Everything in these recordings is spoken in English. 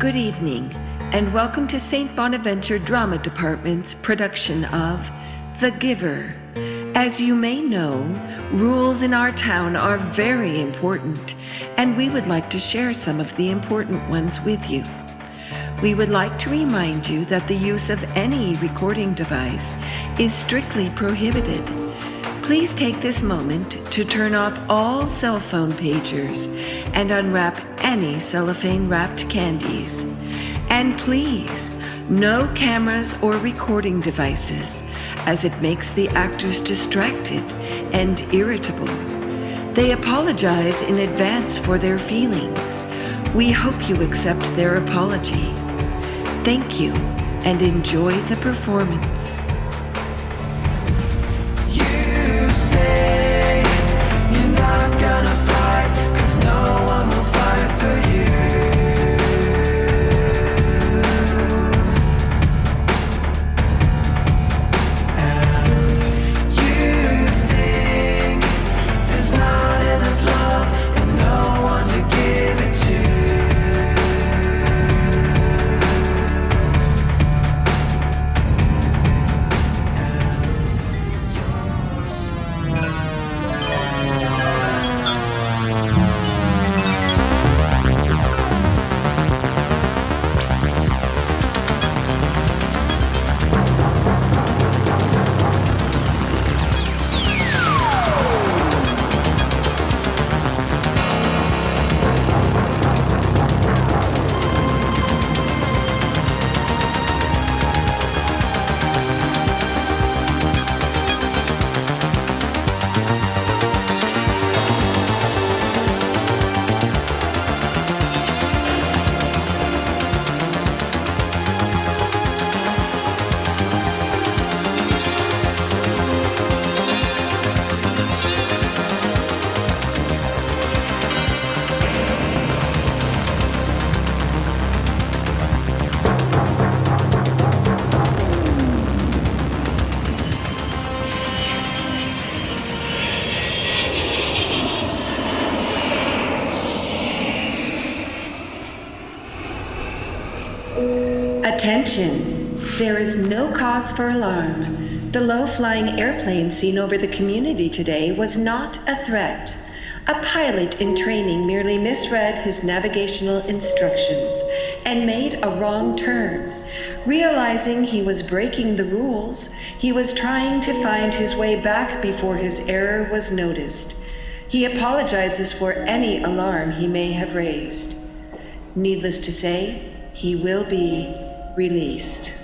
Good evening, and welcome to St. Bonaventure Drama Department's production of The Giver. As you may know, rules in our town are very important, and we would like to share some of the important ones with you. We would like to remind you that the use of any recording device is strictly prohibited. Please take this moment to turn off all cell phone pagers and unwrap any cellophane-wrapped candies. And please, no cameras or recording devices, as it makes the actors distracted and irritable. They apologize in advance for their feelings. We hope you accept their apology. Thank you, and enjoy the performance. You say you're not gonna fight, 'cause no one will fight for you. And you think there's not enough love and no one to give it to. Attention! There is no cause for alarm. The low-flying airplane seen over the community today was not a threat. A pilot in training merely misread his navigational instructions and made a wrong turn. Realizing he was breaking the rules, he was trying to find his way back before his error was noticed. He apologizes for any alarm he may have raised. Needless to say, he will be released.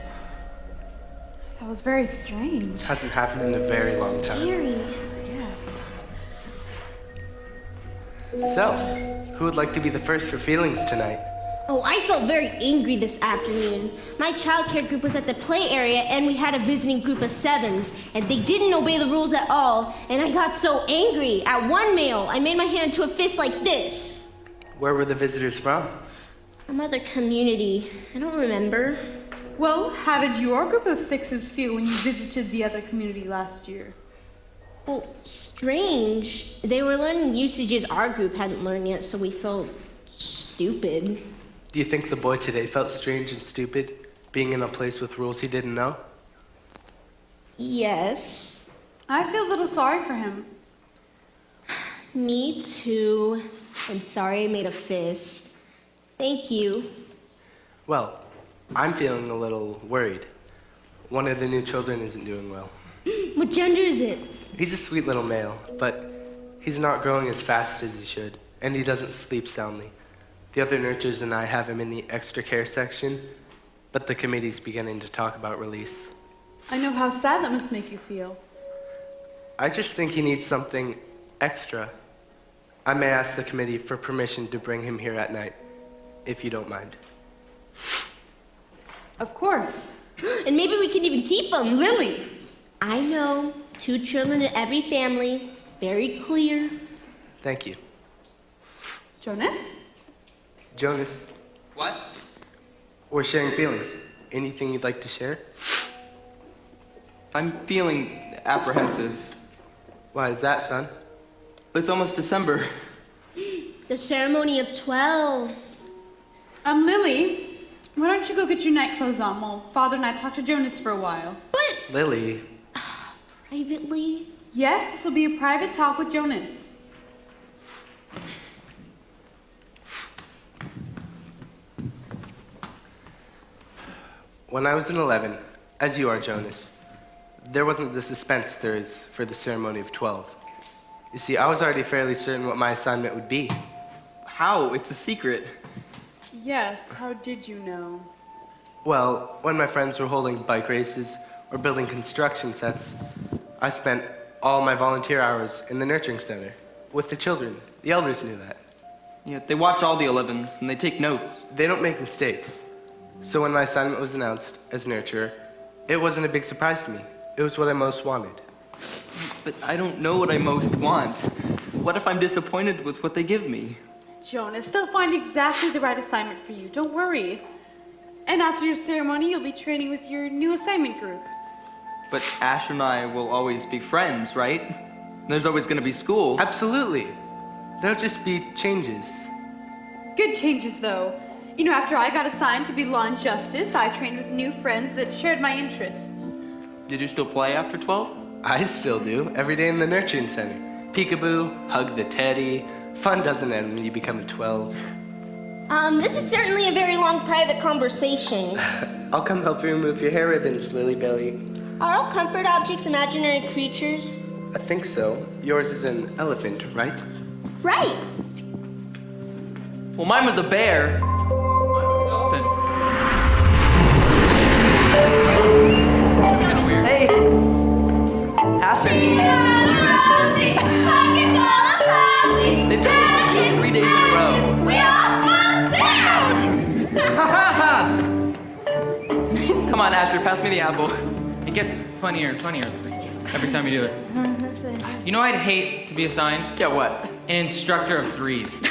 That was very strange. Hasn't happened in a very long time. Scary. Yes. So, who would like to be the first for feelings tonight? Oh, I felt very angry this afternoon. My childcare group was at the play area and we had a visiting group of sevens and they didn't obey the rules at all and I got so angry. At one male, I made my hand into a fist like this. Where were the visitors from? Some other community. I don't remember. Well, how did your group of sixes feel when you visited the other community last year? Well, strange. They were learning usages our group hadn't learned yet, so we felt stupid. Do you think the boy today felt strange and stupid, being in a place with rules he didn't know? Yes. I feel a little sorry for him. Me too. I'm sorry I made a fist. Thank you. Well, I'm feeling a little worried. One of the new children isn't doing well. What gender is it? He's a sweet little male, but he's not growing as fast as he should, and he doesn't sleep soundly. The other nurturers and I have him in the extra care section, but the committee's beginning to talk about release. I know how sad that must make you feel. I just think he needs something extra. I may ask the committee for permission to bring him here at night, if you don't mind. Of course. And maybe we can even keep him. Lily! I know. 2 children in every family. Very clear. Thank you. Jonas? Jonas, What? we're sharing feelings. Anything you'd like to share? I'm feeling apprehensive. Why is that, son? It's almost December. The ceremony of 12. Lily, Why don't you go get your night clothes on while Father and I talk to Jonas for a while? But Lily, privately? Yes, this will be a private talk with Jonas. when I was in 11, as you are, Jonas, there wasn't the suspense there is for the ceremony of 12. You see, I was already fairly certain what my assignment would be. How? It's a secret. Yes, how did you know? Well, when my friends were holding bike races or building construction sets, I spent all my volunteer hours in the nurturing center with the children. The elders knew that. Yeah, they watch all the 11s and they take notes. They don't make mistakes. So when my assignment was announced as nurturer, it wasn't a big surprise to me. It was what I most wanted. But I don't know what I most want. What if I'm disappointed with what they give me? Jonas, they'll find exactly the right assignment for you. Don't worry. And after your ceremony, you'll be training with your new assignment group. But Asher and I will always be friends, right? There's always going to be school. Absolutely. There'll just be changes. Good changes, though. You know, after I got assigned to be law and justice, I trained with new friends that shared my interests. Did you still play after 12? I still do, every day in the nurturing center. Peekaboo, hug the teddy. Fun doesn't end when you become a 12. This is certainly a very long private conversation. I'll come help you remove your hair ribbons, Lily Belly. Are all comfort objects imaginary creatures? I think so. Yours is an elephant, right? Right. Well, mine was a bear. Hey! Asher! They've done this for 3 days in a row. We all fall down! Come on, Asher, pass me the apple. It gets funnier and funnier every time you do it. You know, I'd hate to be assigned Get what? an instructor of threes.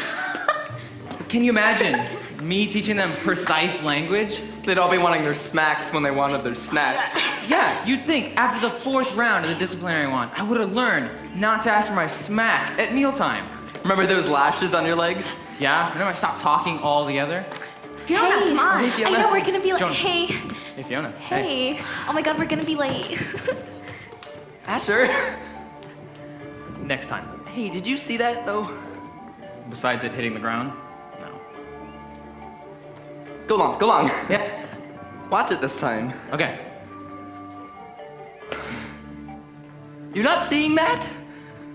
Can you imagine me teaching them precise language? They'd all be wanting their smacks when they wanted their snacks. Yeah, you'd think after the 4th round of the disciplinary one, I would have learned not to ask for my smack at mealtime. Remember those lashes on your legs? Yeah, remember I stopped talking altogether? Fiona, come on. Hey, Fiona. I know we're gonna be like, Jonas. hey, Hey, Fiona. hey. Oh my God, we're gonna be late. Asher! Next time. Hey, did you see that, though? Besides it hitting the ground? No. Go long. Yeah. Watch it this time. Okay. You're not seeing that?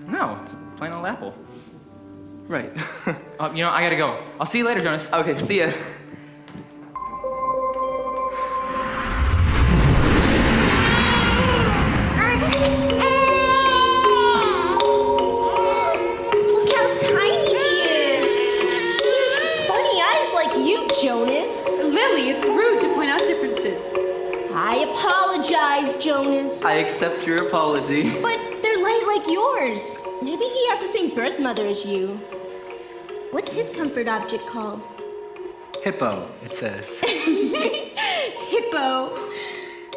No, it's a plain old apple. Right. You know, I gotta go. I'll see you later, Jonas. Okay, see ya. Look how tiny he is. He has funny eyes like you, Jonas. Lily, it's rude to point out differences. I apologize, Jonas. I accept your apology. But they're light like yours. Maybe he has the same birth mother as you. What's his comfort object called? Hippo, it says. Hippo.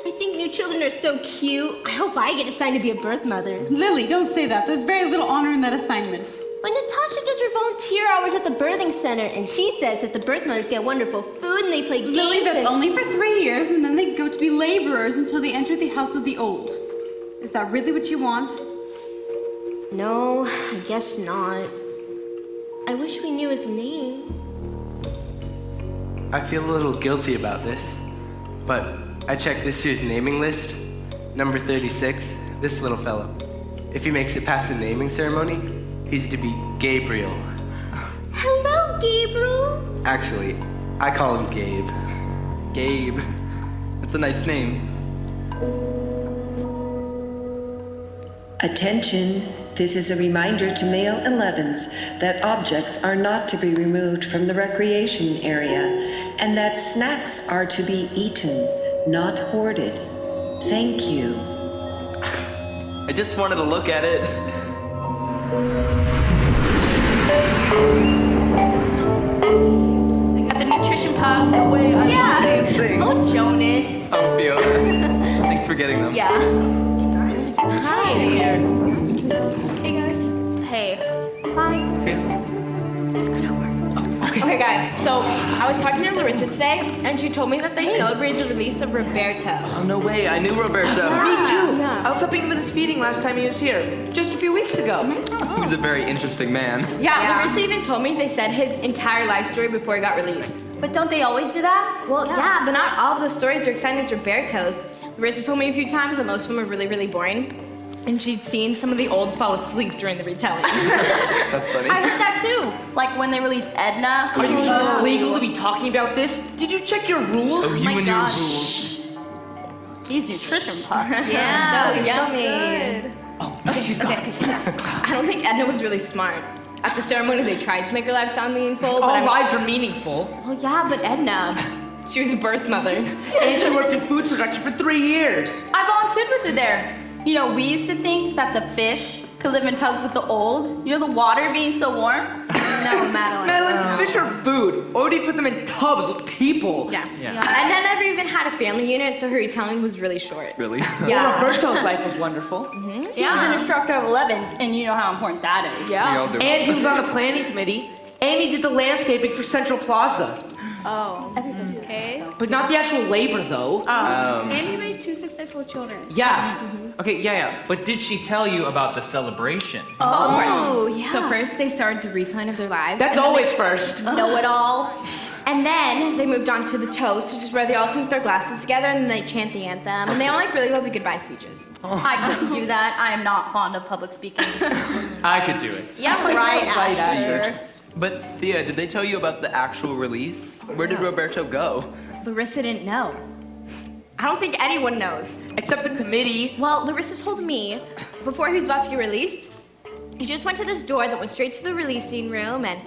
I think new children are so cute. I hope I get assigned to be a birth mother. Lily, don't say that. There's very little honor in that assignment. But Natasha does her volunteer hours at the birthing center, and she says that the birth mothers get wonderful food and they play games. Lily, that's and... only for 3 years, and then they go to be laborers until they enter the house of the old. Is that really what you want? No, I guess not. I wish we knew his name. I feel a little guilty about this, but I checked this year's naming list. Number 36, this little fellow. If he makes it past the naming ceremony, he's to be Gabriel. Hello, Gabriel. Actually, I call him Gabe. Gabe. That's a nice name. Attention, this is a reminder to male 11s that objects are not to be removed from the recreation area and that snacks are to be eaten, not hoarded. Thank you. I just wanted to look at it. I got the nutrition puffs. No way, I Yeah. love these things. Oh, Jonas. Oh, Fiona. Thanks for getting them. Yeah. Hi. Here. Hey, guys. Hey. Bye. Fiona. Let's go over. Okay. Okay, guys, so I was talking to Larissa today, and she told me that they celebrated the release of Roberto. Oh, no way. I knew Roberto. Me too. Yeah. I was helping him with his feeding last time he was here, just a few weeks ago. He was a very interesting man. Yeah, Larissa even told me they said his entire life story before he got released. But don't they always do that? Well, yeah, but not all of the stories are exciting as Roberto's. Larissa told me a few times that most of them are really, really boring. And she'd seen some of the old fall asleep during the retelling. That's funny. I heard that too. Like when they released Edna. Are you sure it's legal to be talking about this? Did you check your rules? Oh, you and your rules. These nutrition puffs. Yeah, so yummy. Oh, okay, she's gone. I don't think Edna was really smart. At the ceremony, they tried to make her life sound meaningful. All lives are meaningful. Well, yeah, but Edna, she was a birth mother. And she worked in food production for 3 years. I volunteered with her there. You know, we used to think that the fish could live in tubs with the old. You know, the water being so warm. No, Madeline. Madeline, fish are food. Why would you put them in tubs with people? Yeah. And then never even had a family unit, so her retelling was really short. Really? Well, Roberto's life was wonderful. He was an instructor of 11s, and you know how important that is. We all do. And he was on the planning committee. And he did the landscaping for Central Plaza. Oh. Okay. But not the actual labor, though. And he raised 2 successful children. Yeah. Okay, yeah. But did she tell you about the celebration? Oh, yeah. So first they started the retelling of their lives. That's and then always first. Know it all. And then they moved on to the toast, which is where they all clink their glasses together and then they chant the anthem. And they all like really love the goodbye speeches. I couldn't do that. I am not fond of public speaking. I could do it. Yeah, right after. But Thea, did they tell you about the actual release? Where did Roberto go? Larissa didn't know. I don't think anyone knows. Except the committee. Well, Larissa told me before he was about to get released, he just went to this door that went straight to the releasing room and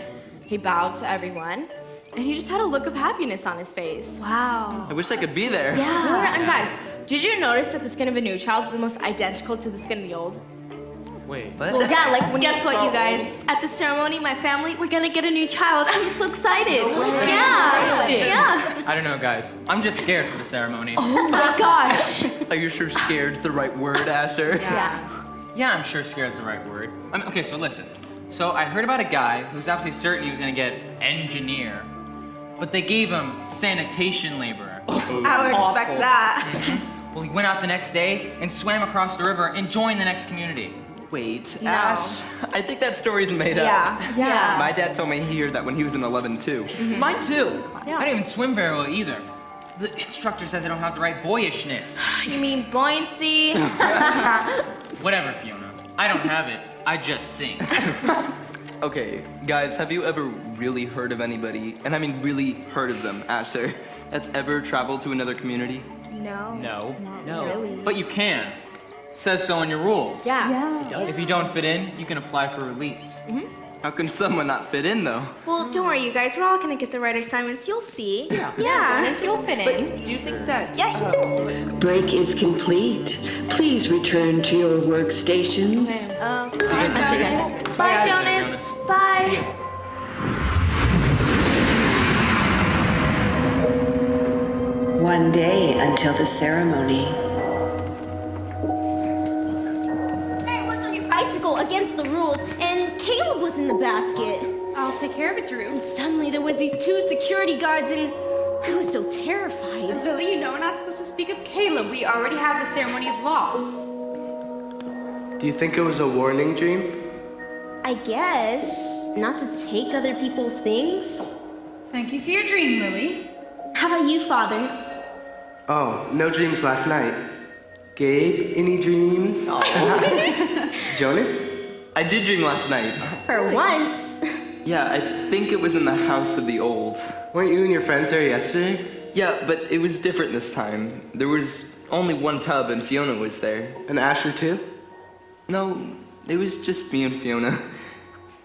he bowed to everyone. And he just had a look of happiness on his face. Wow. I wish I could be there. Yeah. And guys, did you notice that the skin of a new child is almost identical to the skin of the old? Wait. What? Well, yeah, like when Guess what, you guys? At the ceremony, my family, we're gonna get a new child. I'm so excited. Yeah. I don't know, guys. I'm just scared for the ceremony. Oh my gosh. Are you sure scared's the right word, Asher? Yeah, I'm sure scared's the right word. Okay, so listen. So I heard about a guy who was absolutely certain he was gonna get engineer, but they gave him sanitation laborer. I would expect that. Well, he went out the next day and swam across the river and joined the next community. Wait, Ash, I think that story's made up. Yeah. My dad told me he heard that when he was in 11 too. Mine too. I don't even swim very well either. The instructor says I don't have the right boyishness. You mean buoyancy? Whatever, Fiona. I don't have it. I just sing. Okay, guys, have you ever really heard of anybody, and I mean really heard of them, Asher, that's ever traveled to another community? No. No. Really. But you can. Says so in your rules. Yeah. If you don't fit in, you can apply for release. How can someone not fit in, though? Well, don't worry, you guys. We're all gonna get the right assignments. You'll see. Yeah. Jonas, you'll fit in. Do you think that? Yeah. Break is complete. Please return to your workstations. See you guys. Bye, Jonas. Bye. One day until the ceremony. It was on your bicycle against the rules, and Caleb was in the basket. I'll take care of it, Drew. And suddenly there was these 2 security guards, and I was so terrified. Lily, you know we're not supposed to speak of Caleb. We already have the ceremony of loss. Do you think it was a warning dream? I guess not to take other people's things. Thank you for your dream, Lily. How about you, Father? Oh, no dreams last night. Gabe, any dreams? Jonas? I did dream last night. For once. Yeah, I think it was in the house of the old. Weren't you and your friends there yesterday? Yeah, but it was different this time. There was only one tub and Fiona was there. And Asher too? No, it was just me and Fiona.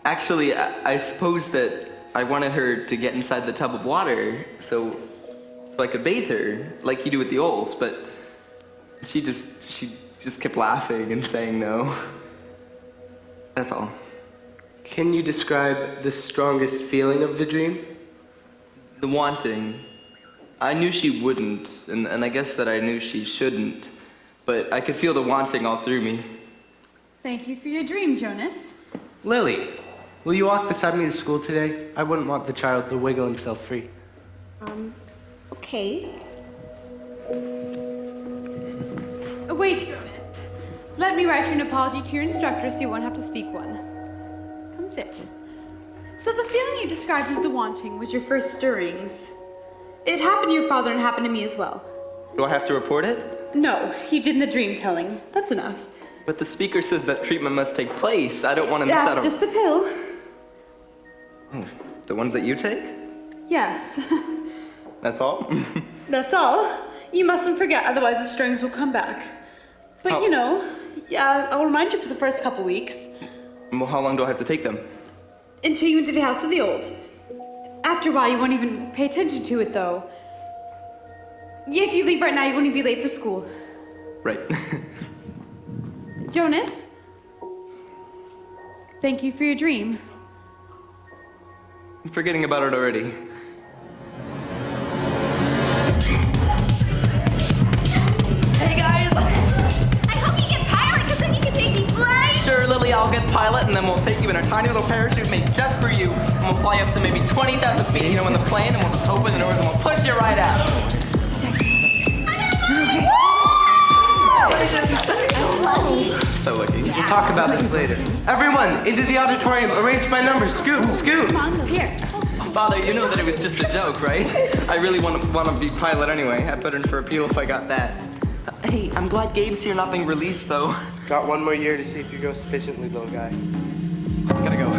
Actually, I suppose that I wanted her to get inside the tub of water so I could bathe her, like you do with the olds, but she just kept laughing and saying no. That's all. Can you describe the strongest feeling of the dream? The wanting. I knew she wouldn't, and I guess that I knew she shouldn't, but I could feel the wanting all through me. Thank you for your dream, Jonas. Lily, Will you walk beside me to school today? I wouldn't want the child to wiggle himself free. Okay. Wait, Jonas. Let me write you an apology to your instructor so you won't have to speak one. Come sit. So the feeling you described as the wanting was your first stirrings. It happened to your father and happened to me as well. Do I have to report it? No, he did in the dream telling. That's enough. But the speaker says that treatment must take place. I don't want to miss out on... That's just the pill. The ones that you take? Yes. That's all? That's all. You mustn't forget, otherwise the stirrings will come back. But Oh. you know, I'll remind you for the first couple weeks. Well, how long do I have to take them? Until you enter the house of the old. After a while, you won't even pay attention to it, though. If you leave right now, you won't even be late for school. Right. Jonas? Thank you for your dream. I'm forgetting about it already. Hey guys! I hope you get pilot, because then you can take me flying. Sure, Lily, I'll get pilot, and then we'll take you in a tiny little parachute made just for you, and we'll fly up to maybe 20,000 feet, you know, in the plane, and we'll just open the doors and we'll push you right out. So lucky. We'll talk about this later. Everyone, into the auditorium. Arrange by number. Scoot, scoot. Come on, here. Father, you know that it was just a joke, right? I really want to be pilot anyway. I put in for appeal if I got that. Hey, I'm glad Gabe's here not being released, though. Got one more year to see if you go sufficiently, little guy. Gotta go.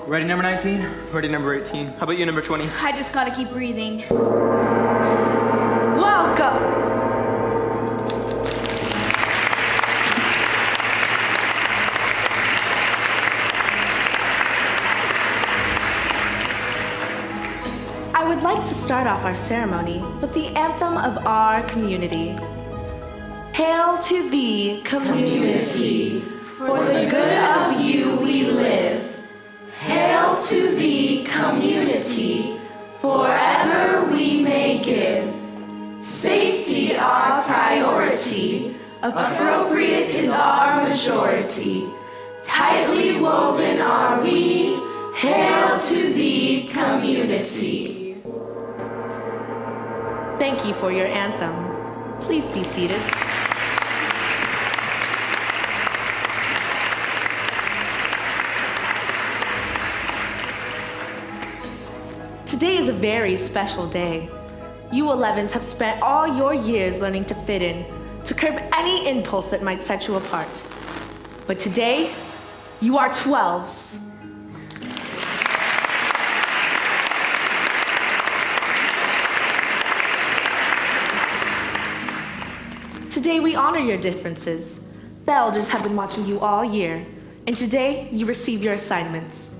Ready, number 19? Ready, number 18. How about you, number 20? I just gotta keep breathing. Welcome. I would like to start off our ceremony with the anthem of our community. Hail to thee, community, for the good of you we live. Hail to thee, community, forever we may give. Safety our priority, appropriate is our majority. Tightly woven are we, hail to thee, community. Thank you for your anthem. Please be seated. Today is a very special day. You 11s have spent all your years learning to fit in, to curb any impulse that might set you apart. But today, you are 12s. Today, we honor your differences. The elders have been watching you all year, and today, you receive your assignments.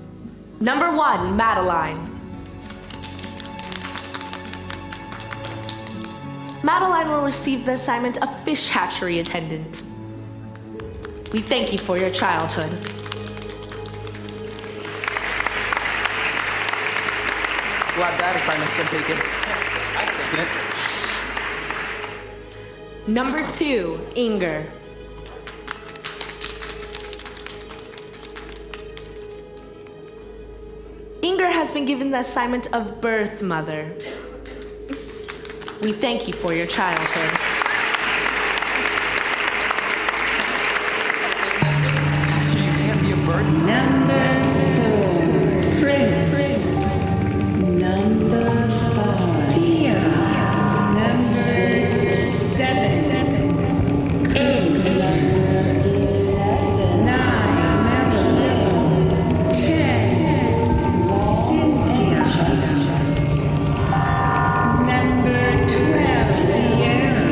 Number 1, Madeline. Madeline will receive the assignment of fish hatchery attendant. We thank you for your childhood. Glad that assignment's been taken. I've taken it. Number 2, Inger. Inger has been given the assignment of birth mother. We thank you for your childhood. So you can't be a bird? Number 4, Fritz. Number 5, Tia. Number 7, 8, 9, Melville, 10, Cynthia. Number 12, Sierra.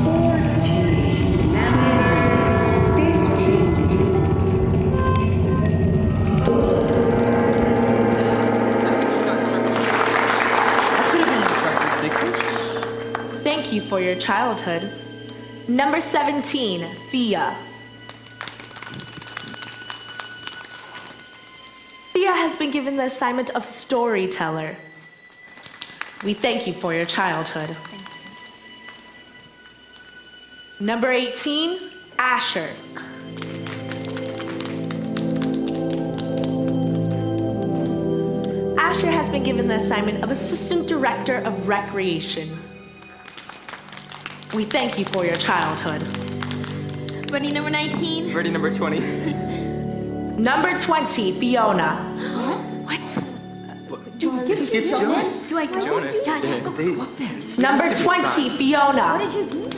14, number 15. Thank you for your childhood. Number 17, Thea. Thea has been given the assignment of storyteller. We thank you for your childhood. Number 18, Asher. Asher has been given the assignment of assistant director of recreation. We thank you for your childhood. Buddy number 19. Birdie number 20. Number 20, Fiona. Skip Jonas. Do I go? Jonas. Yeah, Yeah, go. they- Up there. Number 20, Fiona. What did you do?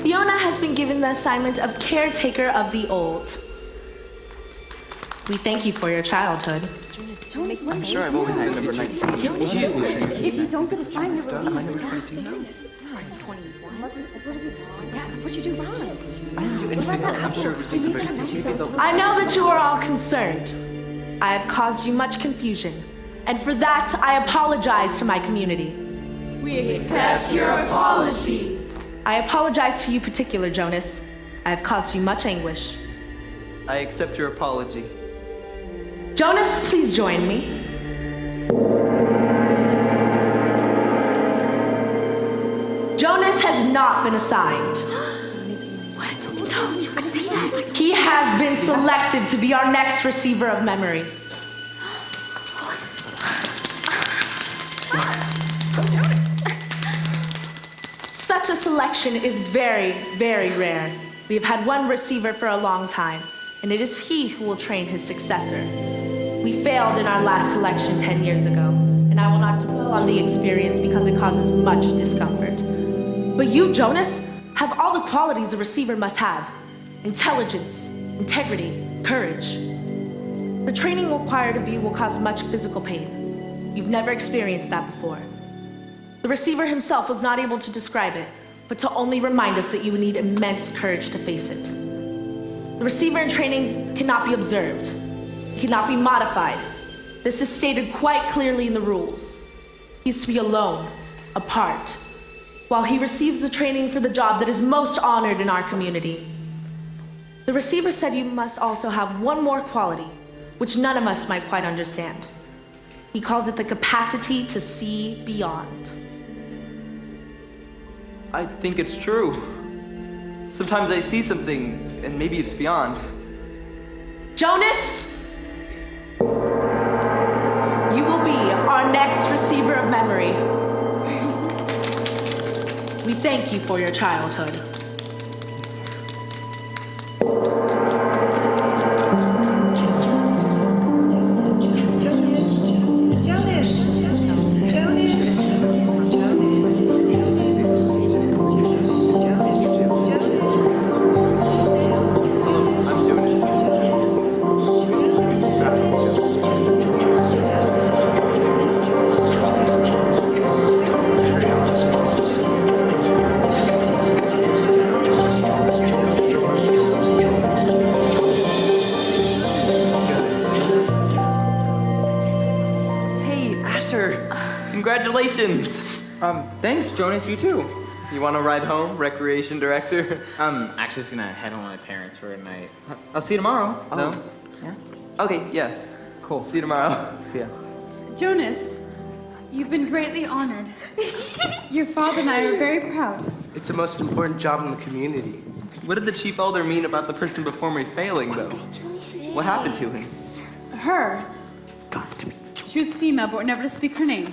Fiona has been given the assignment of caretaker of the old. We thank you for your childhood. I'm sure I've always been number 19. If you don't get assigned, you're released. What'd you do wrong? I'm sure it was just a bit. I know that you are all concerned. I have caused you much confusion, and for that I apologize to my community. We accept your apology. I apologize to you particular, Jonas. I have caused you much anguish. I accept your apology. Jonas, please join me. Jonas has not been assigned. What? No, you could say that. He has been selected to be our next receiver of memory. Such a selection is very, very rare. We have had one receiver for a long time, and it is he who will train his successor. We failed in our last selection 10 years ago, and I will not dwell on the experience because it causes much discomfort. But you, Jonas, have all the qualities a receiver must have: intelligence, integrity, courage. The training required of you will cause much physical pain. You've never experienced that before. The receiver himself was not able to describe it, but to only remind us that you would need immense courage to face it. The receiver in training cannot be observed. He cannot be modified. This is stated quite clearly in the rules. He's to be alone, apart, while he receives the training for the job that is most honored in our community. The receiver said you must also have one more quality, which none of us might quite understand. He calls it the capacity to see beyond. I think it's true. Sometimes I see something, and maybe it's beyond. Jonas, you will be our next receiver of memory. We thank you for your childhood. Congratulations! Thanks, Jonas, you too. You want to ride home, recreation director? I'm actually just gonna head home with my parents for a night. I'll see you tomorrow, though. Yeah? Okay, yeah. Cool. See you tomorrow. See ya. Jonas, You've been greatly honored. Your father and I are very proud. It's the most important job in the community. What did the chief elder mean about the person before me failing, though? What happened to him? Her. She was female, but we're never to speak her name.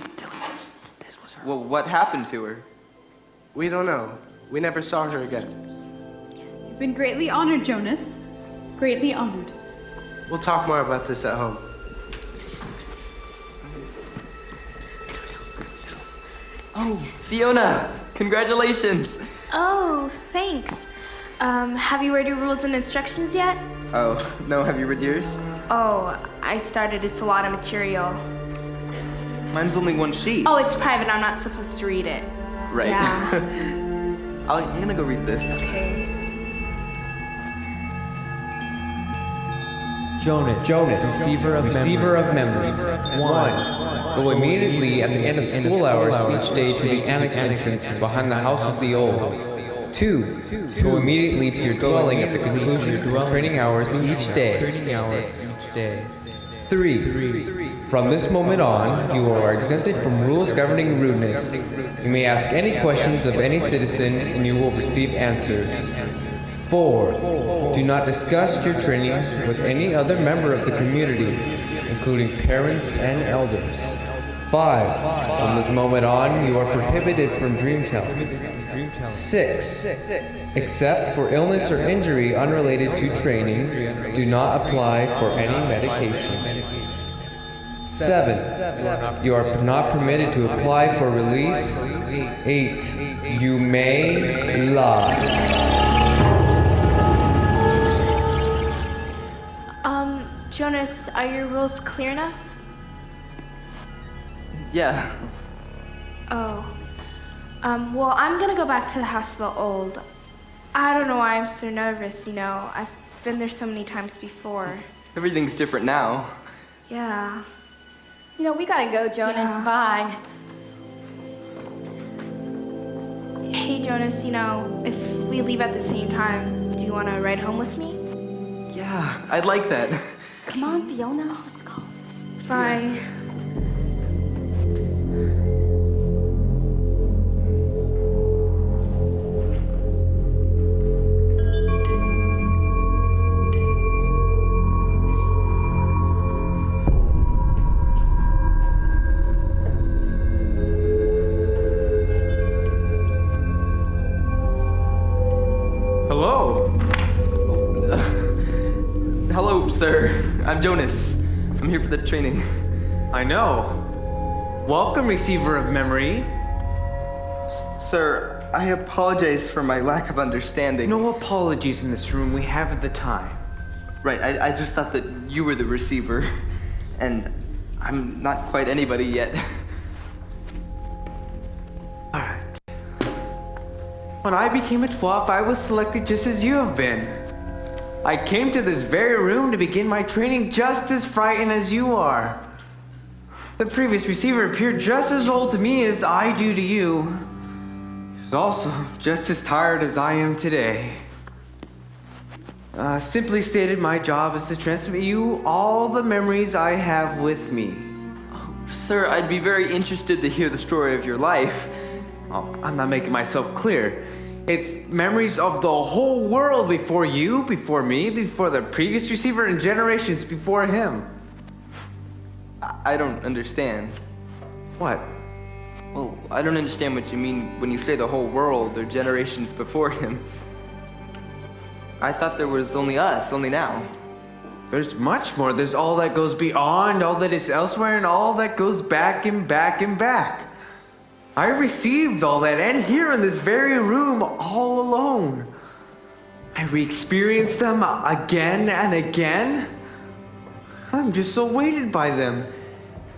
Well, what happened to her? We don't know. We never saw her again. You've been greatly honored, Jonas. Greatly honored. We'll talk more about this at home. Oh, Fiona! Congratulations! Oh, thanks. Have you read your rules and instructions yet? Oh, no, have you read yours? Oh, I started. It's a lot of material. Mine's only one sheet. Oh, it's private. I'm not supposed to read it. Right. Yeah. I'm gonna go read this. Okay. Jonas, receiver of memory. 1. Go immediately at the end of school hours each day to the annex entrance behind the house of the old. 2. Go immediately to your dwelling at the conclusion of your training hours each day. 3. From this moment on, you are exempted from rules governing rudeness. You may ask any questions of any citizen and you will receive answers. 4. Do not discuss your training with any other member of the community, including parents and elders. 5. From this moment on, you are prohibited from dream telling. 6. Except for illness or injury unrelated to training, do not apply for any medication. 7. You are not permitted to apply for release. 8. You may lie. Jonas, are your rules clear enough? Yeah. Oh. Well, I'm gonna go back to the house of the old. I don't know why I'm so nervous, you know. I've been there so many times before. Everything's different now. Yeah. You know, we gotta go, Jonas. Yeah. Bye. Hey, Jonas, you know, if we leave at the same time, do you want to ride home with me? Yeah, I'd like that. Come on, Fiona. Let's go. Bye. Hello, sir. I'm Jonas. I'm here for the training. I know. Welcome, receiver of memory. Sir, I apologize for my lack of understanding. No apologies in this room. We haven't the time. Right, I just thought that you were the receiver, and I'm not quite anybody yet. Alright. When I became a 12, I was selected just as you have been. I came to this very room to begin my training just as frightened as you are. The previous receiver appeared just as old to me as I do to you. He was also just as tired as I am today. Simply stated, my job is to transmit you all the memories I have with me. Oh, sir, I'd be very interested to hear the story of your life. Oh, I'm not making myself clear. It's memories of the whole world before you, before me, before the previous receiver, and generations before him. I don't understand. What? Well, I don't understand what you mean when you say the whole world or generations before him. I thought there was only us, only now. There's much more. There's all that goes beyond, all that is elsewhere, and all that goes back and back and back. I received all that, and here in this very room, all alone. I re-experienced them again and again. I'm just so weighted by them.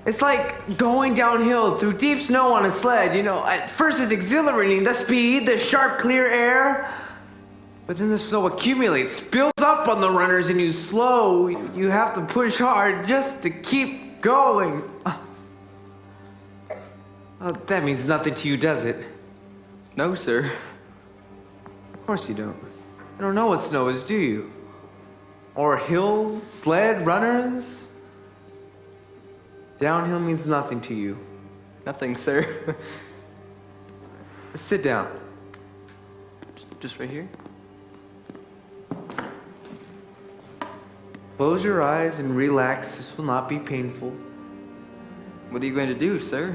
It's like going downhill through deep snow on a sled. You know, at first it's exhilarating, the speed, the sharp, clear air. But then the snow accumulates, builds up on the runners, and you slow. You have to push hard just to keep going. That means nothing to you, does it? No, sir. Of course you don't. You don't know what snow is, do you? Or hills, sled, runners? Downhill means nothing to you. Nothing, sir. Sit down. Just right here? Close your eyes and relax. This will not be painful. What are you going to do, sir?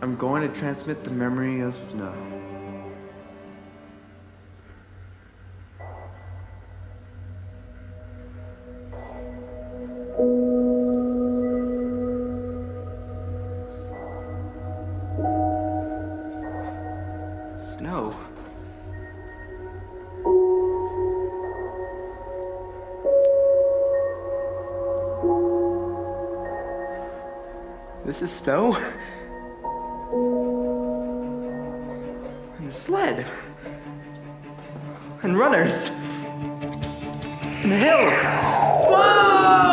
I'm going to transmit the memory of snow. Snow. This is snow? And a sled. And runners. And a hill. Whoa!